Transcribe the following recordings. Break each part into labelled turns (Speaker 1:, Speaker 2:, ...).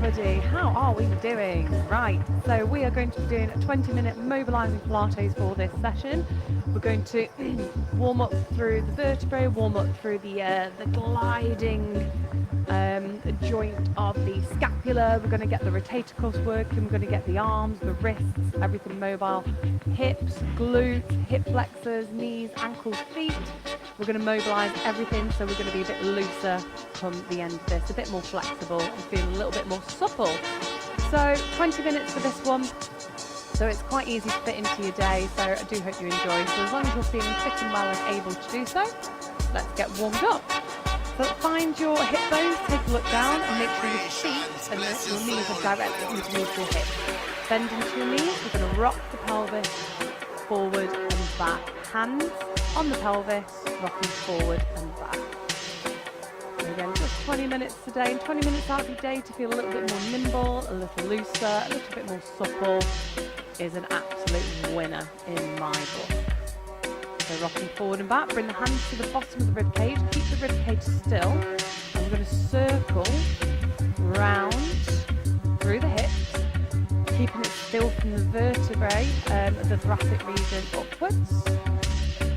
Speaker 1: everybody, how are we doing? Right, so we are going to be doing a 20-minute mobilising Pilates for this session. We're going to warm up through the vertebrae, warm up through the gliding joint of the scapula. We're going to get the rotator cuffs working, we're going to get the arms, the wrists, everything mobile, hips, glutes, hip flexors, knees, ankles, feet. We're going to mobilise everything, so we're going to be a bit looser from the end of this, a bit more flexible and feel a little bit more supple. So 20 minutes for this one, so it's quite easy to fit into your day, so I do hope you enjoy. So as long as you're feeling fit and well and able to do so, let's get warmed up. So find your hip bones, take a look down and make sure your feet and your knees are directly underneath your hips. Bend into your knees, we're going to rock the pelvis forward and back. Hands on the pelvis, rocking forward and back. And again, just 20 minutes today, and 20 minutes out of your day to feel a little bit more nimble, a little looser, a little bit more supple is an absolute winner in my book. So rocking forward and back, bring the hands to the bottom of the rib cage, keep the rib cage still, and we're going to circle round through the hips, keeping it still from the vertebrae, the thoracic region upwards,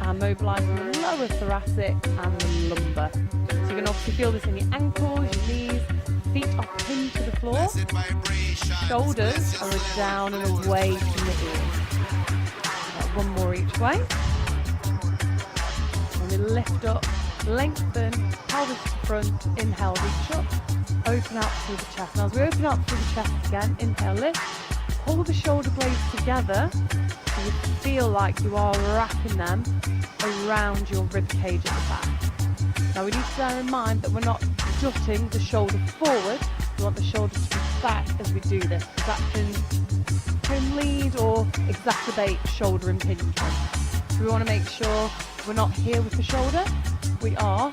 Speaker 1: and mobilising the lower thoracic and the lumbar. So you can obviously feel this in your ankles, your knees, feet are pinned to the floor, shoulders are down and away from the ears. One more each way. And we lift up, lengthen, pelvis to front, inhale, reach up, open out through the chest. Now as we open up through the chest again, inhale, lift, pull the shoulder blades together so you feel like you are wrapping them around your rib cage at the back. Now we need to bear in mind that we're not jutting the shoulder forward, we want the shoulder to be back as we do this. That can lead or exacerbate shoulder impingement. So we want to make sure we're not here with the shoulder, we are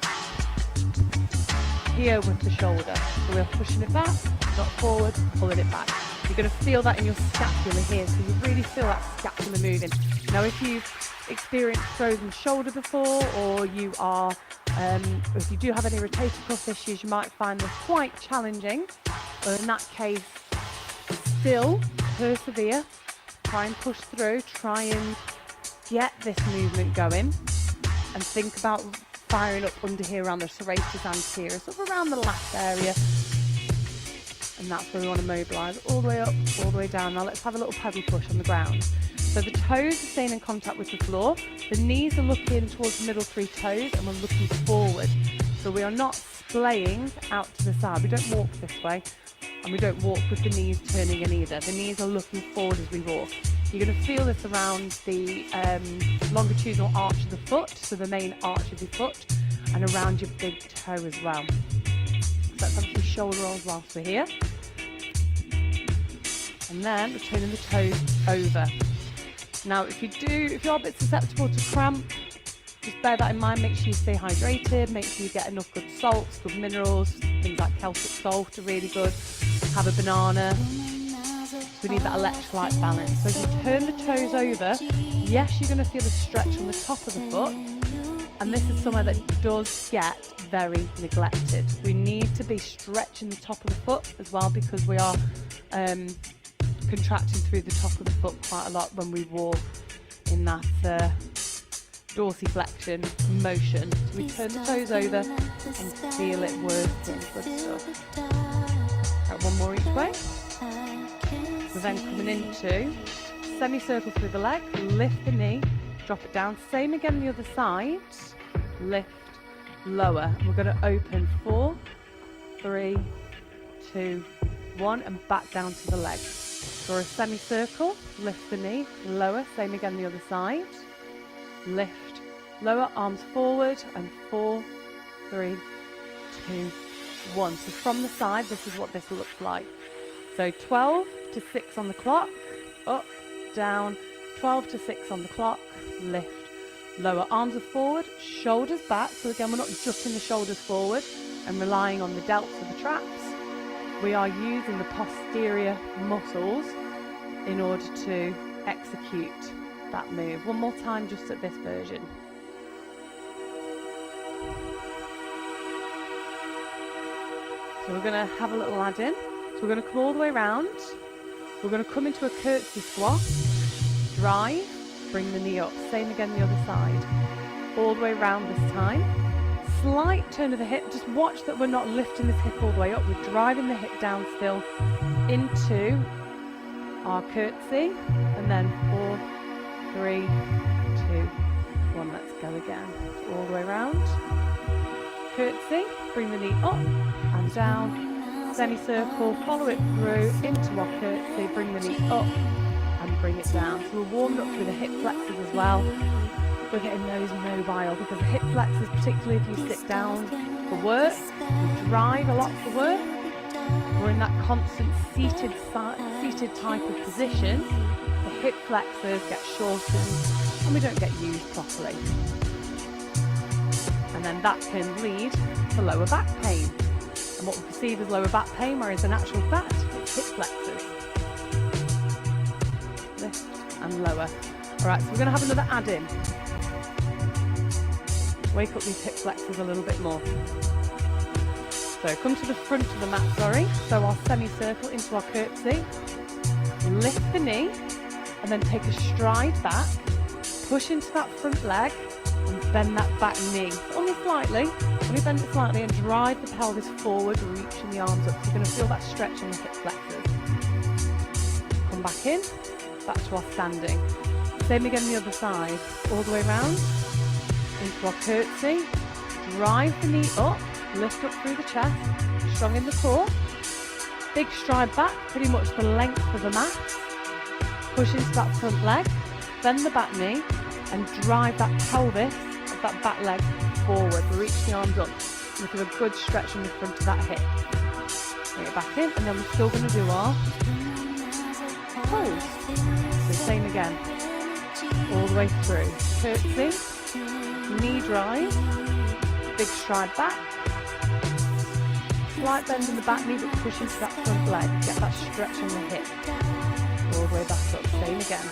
Speaker 1: here with the shoulder. So we're pushing it back, not forward, pulling it back. You're going to feel that in your scapula here, so you really feel that scapula moving. Now if you've experienced frozen shoulder before, or you are, if you do have any rotator cuff issues, you might find this quite challenging. But in that case, still persevere, try and push through, try and get this movement going, and think about firing up under here around the serratus anterior, sort of around the last area. And that's where we want to mobilise, all the way up, all the way down. Now let's have a little pedal push on the ground. So the toes are staying in contact with the floor, the knees are looking towards the middle three toes, and we're looking forward. So we are not splaying out to the side, we don't walk this way, and we don't walk with the knees turning in either. The knees are looking forward as we walk. You're going to feel this around the longitudinal arch of the foot, so the main arch of your foot, and around your big toe as well. So let's have some shoulder rolls whilst we're here. And then we're turning the toes over. Now if you're a bit susceptible to cramp, just bear that in mind. Make sure you stay hydrated, make sure you get enough good salts, good minerals, things like Celtic salt are really good. Have a banana. We need that electrolyte balance. So as you turn the toes over, yes, you're going to feel a stretch on the top of the foot, and this is somewhere that does get very neglected. We need to be stretching the top of the foot as well, because we are contracting through the top of the foot quite a lot when we walk in that dorsiflexion motion. So we turn the toes over and feel it working. Good stuff. Right, one more each way. We're then coming into semicircle through the leg, lift the knee, drop it down. Same again on the other side. Lift, lower. And we're going to open 4, 3, 2, 1, and back down to the leg. For a semicircle, lift the knee, lower. Same again the other side. Lift, lower, arms forward, and 4, 3, 2, 1. So from the side, this is what this looks like. So 12 to 6 on the clock, up, down, 12 to 6 on the clock, lift, lower. Arms are forward, shoulders back. So again, we're not jutting the shoulders forward and relying on the delts of the traps. We are using the posterior muscles in order to execute that move. One more time just at this version. So we're going to have a little add in. So we're going to come all the way around. We're going to come into a curtsy squat, drive, bring the knee up. Same again the other side. All the way around this time. Slight turn of the hip. Just watch that we're not lifting this hip all the way up. We're driving the hip down still into our curtsy. And then 4, 3, 2, 1. Let's go again. All the way around. Curtsy. Bring the knee up and down. Semicircle, follow it through into our curtsy, bring the knee up and bring it down. So we're warmed up through the hip flexors as well. We're getting those mobile because the hip flexors, particularly if you sit down for work, you drive a lot for work, we're in that constant seated type of position, the hip flexors get shortened and we don't get used properly. And then that can lead to lower back pain. And what we perceive as lower back pain, whereas in actual fact, it's hip flexors. Lift and lower. All right, so we're going to have another add-in. Wake up these hip flexors a little bit more. So come to the front of the mat, So our semicircle into our curtsy. Lift the knee and then take a stride back. Push into that front leg and bend that back knee. Only slightly. Only bend it slightly and drive the pelvis forward, reaching the arms up. So you're going to feel that stretch in the hip flexors. Come back in, back to our standing. Same again the other side. All the way around, into our curtsy. Drive the knee up, lift up through the chest, strong in the core. Big stride back, pretty much the length of the mat. Push into that front leg, bend the back knee, and drive that pelvis of that back leg forward. Reach the arms up. We do a good stretch in the front of that hip. Bring it back in, and then we're still going to do our pose. So same again. All the way through. Curtsy, knee drive, big stride back. Slight bend in the back knee, but push into that front leg. Get that stretch in the hip. All the way back up. Same again.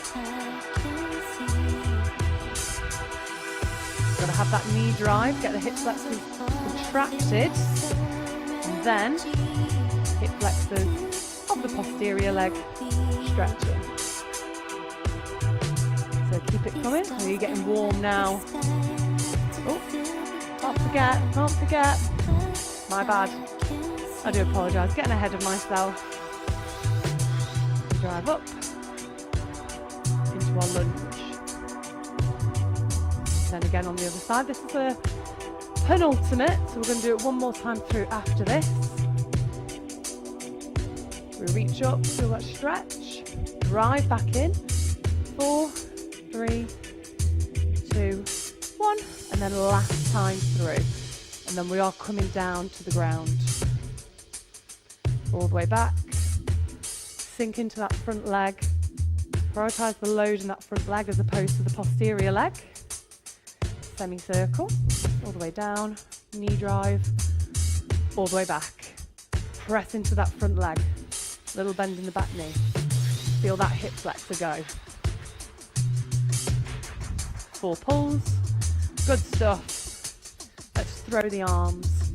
Speaker 1: Got to have that knee drive, get the hip flexors contracted, and then hip flexors of the posterior leg stretching. So keep it coming. So you're getting warm now. Oh, can't forget. My bad. I do apologise. Getting ahead of myself. Drive up into our lunge. Then again on the other side. This is a penultimate, so we're going to do it one more time through after this. We reach up, feel that stretch, drive back in, 4, 3, 2, 1, and then last time through. And then we are coming down to the ground. All the way back, sink into that front leg, prioritise the load in that front leg as opposed to the posterior leg. Semicircle, all the way down, knee drive, all the way back. Press into that front leg, little bend in the back knee. Feel that hip flexor go. 4 pulls, good stuff. Let's throw the arms.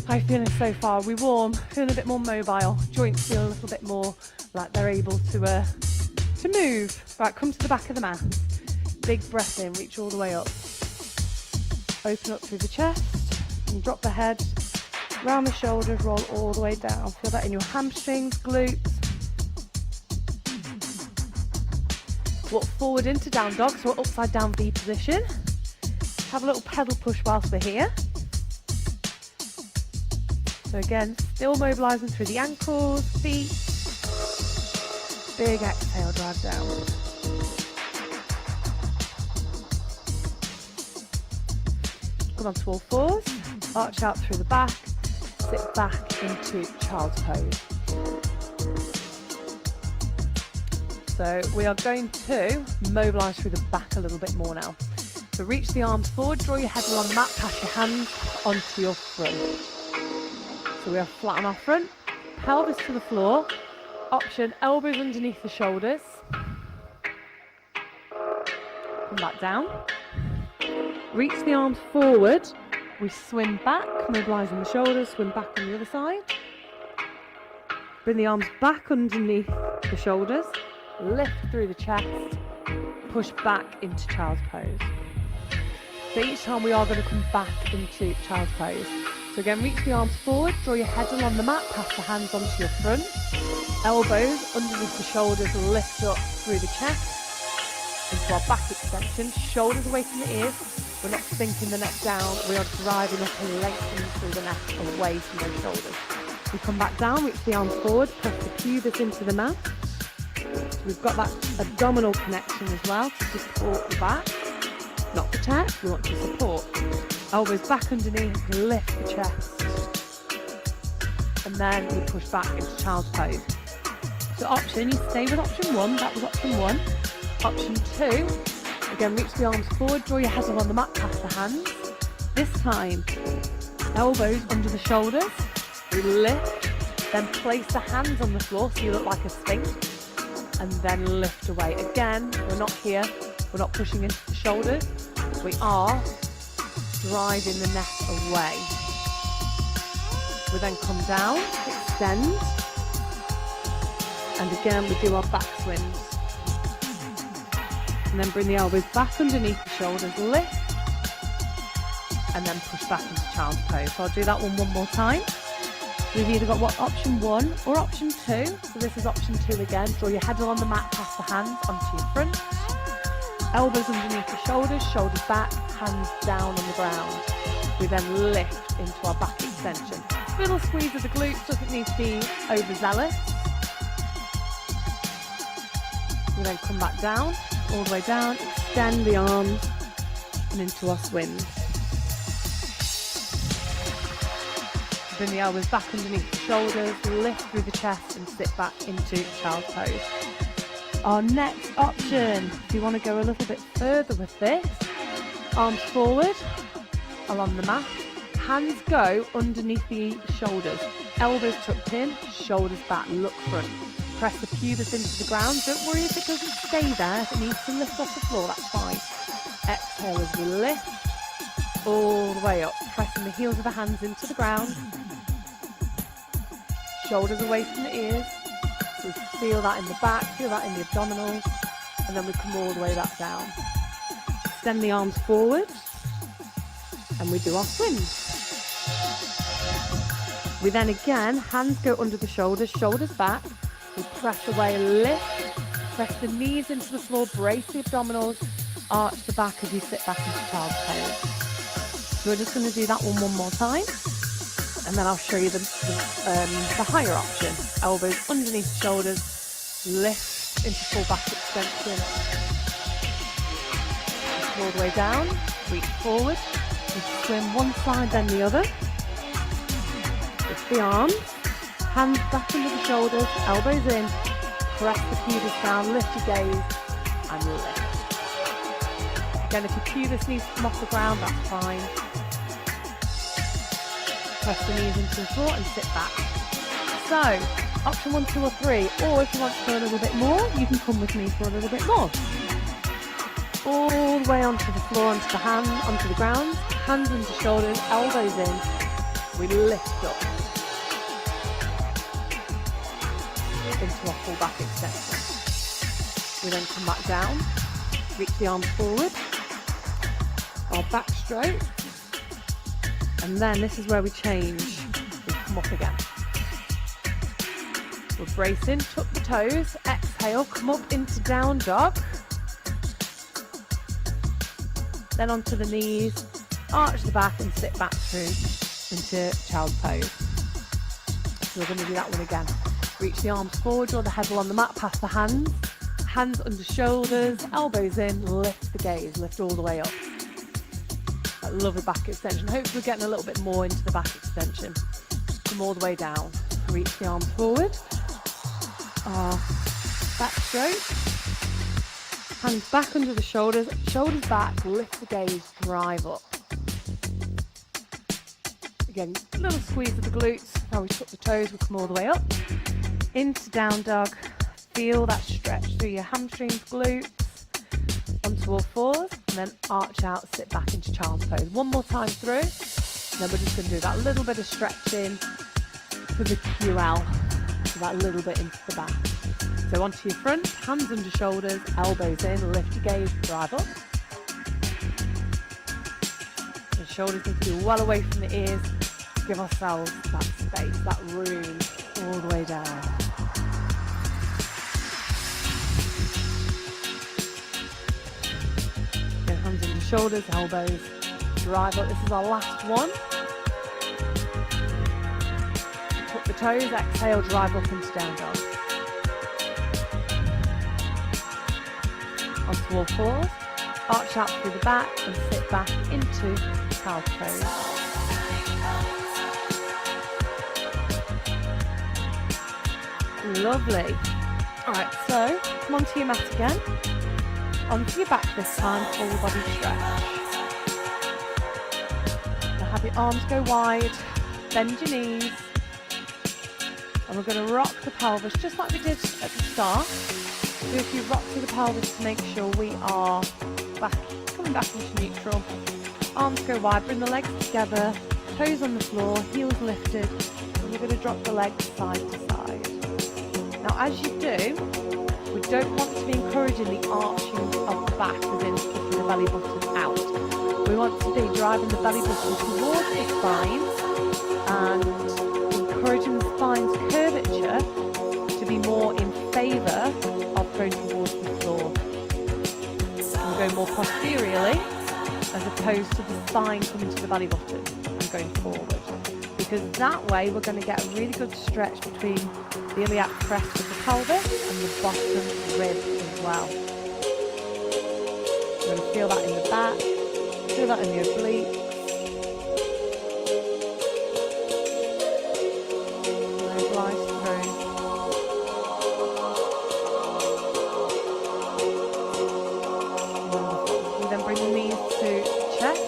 Speaker 1: How are you feeling so far? We warm, feeling a bit more mobile. Joints feel a little bit more like they're able to move. Right, come to the back of the mat. Big breath in, reach all the way up. Open up through the chest and drop the head, round the shoulders, roll all the way down. Feel that in your hamstrings, glutes. Walk forward into down dog, so we're upside down V position. Have a little pedal push whilst we're here. So again, still mobilising through the ankles, feet. Big exhale, drive down. Come on to all fours, arch out through the back, sit back into child's pose. So we are going to mobilise through the back a little bit more now. So reach the arms forward, draw your head along the mat, pass your hands onto your front. So we are flat on our front, pelvis to the floor, option elbows underneath the shoulders. Come back down. Reach the arms forward, We swim back, mobilising the shoulders, swim back on the other side. Bring the arms back underneath the shoulders, lift through the chest, push back into child's pose. So each time we are going to come back into child's pose. So again, reach the arms forward, draw your head along the mat, pass the hands onto your front, elbows underneath the shoulders, lift up through the chest, into our back extension, shoulders away from the ears. We're not sinking the neck down, we are driving up and lengthening through the neck away from those shoulders. We come back down, reach the arms forward, press the pubis into the mat. So we've got that abdominal connection as well to support the back. Not protect, we want to support. Elbows back underneath, lift the chest. And then we push back into child's pose. So option, you stay with option 1, that was option 1. Option 2, again reach the arms forward, draw your head along the mat, pass the hands. This time, elbows under the shoulders, we lift, then place the hands on the floor so you look like a sphinx, and then lift away. Again, we're not here, we're not pushing into the shoulders, we are driving the neck away. We then come down, extend, and again we do our back swims. And then bring the elbows back underneath the shoulders, lift, and then push back into child's pose. So I'll do that one more time. We've either got option 1 or option 2. So this is option 2 again. Draw your head along the mat, pass the hands onto your front. Elbows underneath the shoulders, shoulders back, hands down on the ground. We then lift into our back extension. Little squeeze of the glutes, doesn't need to be overzealous. We then come back down, all the way down, extend the arms and into our swims. Bring the elbows back underneath the shoulders, lift through the chest and sit back into child's pose. Our next option, if you want to go a little bit further with this, arms forward along the mat, hands go underneath the shoulders, elbows tucked in, shoulders back, look front. Press the pubis into the ground. Don't worry if it doesn't stay there. If it needs to lift off the floor, that's fine. Exhale as we lift all the way up, pressing the heels of the hands into the ground. Shoulders away from the ears. So we feel that in the back, feel that in the abdominals, and then we come all the way back down. Extend the arms forward, and we do our swims. We then again, hands go under the shoulders, shoulders back. We press away, lift, press the knees into the floor, brace the abdominals, arch the back as you sit back into child's pose. So we're just going to do that one more time, and then I'll show you the higher option. Elbows underneath the shoulders, lift into full back extension, all the way down, reach forward, we swim one side then the other, lift the arms, hands back under the shoulders, elbows in, press the pubis down, lift your gaze, and lift. Again, if your pubis needs to come off the ground, that's fine. Press the knees into the floor and sit back. So, option 1, 2 or 3, or if you want to go a little bit more, you can come with me for a little bit more. All the way onto the floor, onto the hand, onto the ground, hands into shoulders, elbows in, we lift up. Into our full back extension. We then come back down, reach the arms forward, our back stroke, and then this is where we change. We come up again. We're bracing, tuck the toes, exhale, come up into down dog, then onto the knees, arch the back and sit back through into child's pose. So we're going to do that one again. Reach the arms forward, draw the head along the mat, pass the hands, hands under shoulders, elbows in, lift the gaze, lift all the way up. I love the back extension. Hopefully we're getting a little bit more into the back extension. Come all the way down. Reach the arms forward. Our back stroke. Hands back under the shoulders, shoulders back, lift the gaze, drive up. Again, a little squeeze of the glutes. Now we tuck the toes, we come all the way up. Into down dog, feel that stretch through your hamstrings, glutes, onto all fours, and then arch out, sit back into child's pose. One more time through, Then we're just going to do that little bit of stretching for the QL, so that little bit into the back. So onto your front, hands under shoulders, elbows in, lift your gaze, drive up. The shoulders need to be well away from the ears. Give ourselves that space, that room, all the way down. Again, hands under shoulders, elbows, drive up. This is our last one. Tuck the toes, exhale, drive up into down dog. Onto all fours, arch out through the back and sit back into child's pose. Lovely. Alright, so come onto your mat again. Onto your back this time, full body stretch. Now have your arms go wide, bend your knees, and we're going to rock the pelvis just like we did at the start. Do a few rocks through the pelvis to make sure we are back, coming back into neutral. Arms go wide, bring the legs together, toes on the floor, heels lifted, and we're going to drop the legs side to side. Now as you do, we don't want to be encouraging the arching of the back, as in kicking the belly button out. We want to be driving the belly button towards the spine and encouraging the spine's curvature to be more in favour of going towards the floor. And go more posteriorly as opposed to the spine coming to the belly button and going forward. Because that way we're going to get a really good stretch between the iliac crest of the pelvis and the bottom rib as well. You're going to feel that in the back, feel that in the obliques. Mobilise through. Wonderful. You then bring the knees to chest,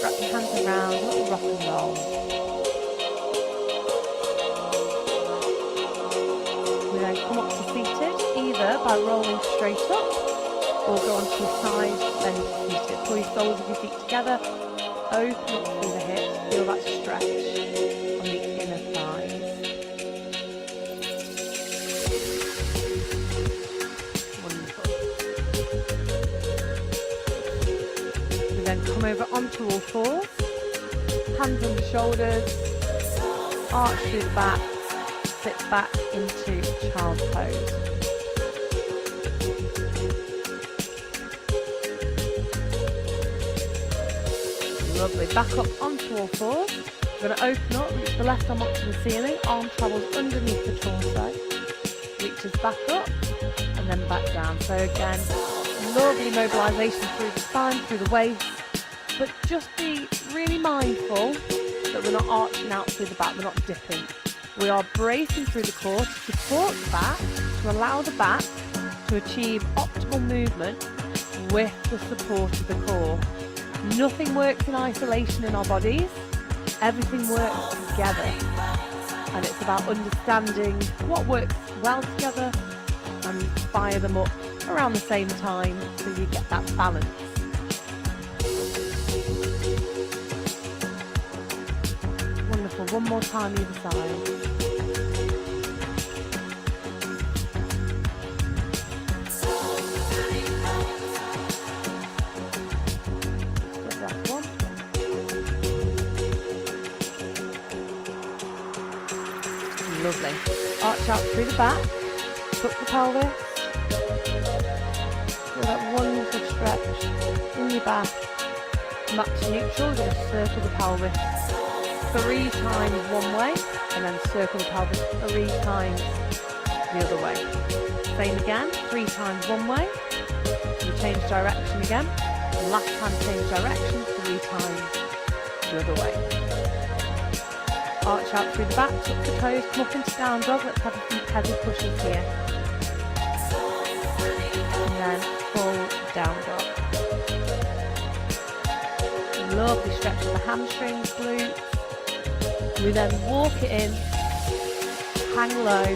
Speaker 1: wrap your hands around, a little rock and roll. Come up to seated, either by rolling straight up or go onto your side, then to seated. Pull your soles of your feet together, open up through the hips, feel that stretch on the inner thighs. Wonderful. We then come over onto all fours, hands on the shoulders, arch through the back, sit back into child's pose. Lovely. Back up onto all fours. We're going to open up, reach the left arm up to the ceiling. Arm travels underneath the torso. Reaches back up and then back down. So again, lovely mobilisation through the spine, through the waist. But just be really mindful that we're not arching out through the back, we're not dipping. We are bracing through the core to support the back, to allow the back to achieve optimal movement with the support of the core. Nothing works in isolation in our bodies. Everything works together. And it's about understanding what works well together and fire them up around the same time so you get that balance. Wonderful. One more time either side. Lovely. Arch out through the back, tuck the pelvis, feel that wonderful stretch in your back. Back to neutral, we're going to circle the pelvis 3 times one way and then circle the pelvis 3 times the other way. Same again, 3 times one way, you change direction again, and last time change direction 3 times the other way. Arch out through the back, tuck the toes, come up into down dog. Let's have a few pedal pushes here. And then full down dog. Lovely stretch of the hamstrings, glutes. We then walk it in, hang low.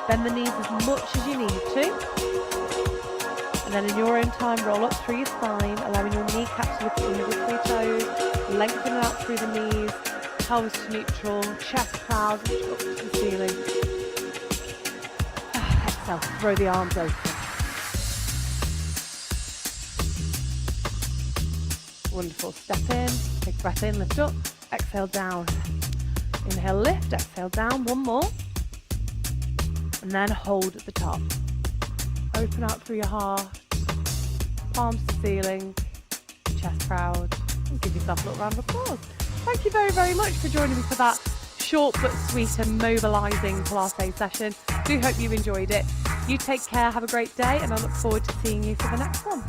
Speaker 1: Bend the knees as much as you need to. And then in your own time, roll up through your spine, allowing your kneecaps to look at your middle toes, lengthening out through the knees, pelvis to neutral, chest proud, reach up to the ceiling. Exhale, throw the arms open. Wonderful. Step in, take a breath in, lift up, exhale down. Inhale, lift, exhale down, one more. And then hold at the top. Open out through your heart, palms to ceiling, chest proud, and give yourself a little round of applause. Thank you very, very much for joining me for that short but sweet and mobilising Pilates session. Do hope you enjoyed it. You take care, have a great day, and I look forward to seeing you for the next one.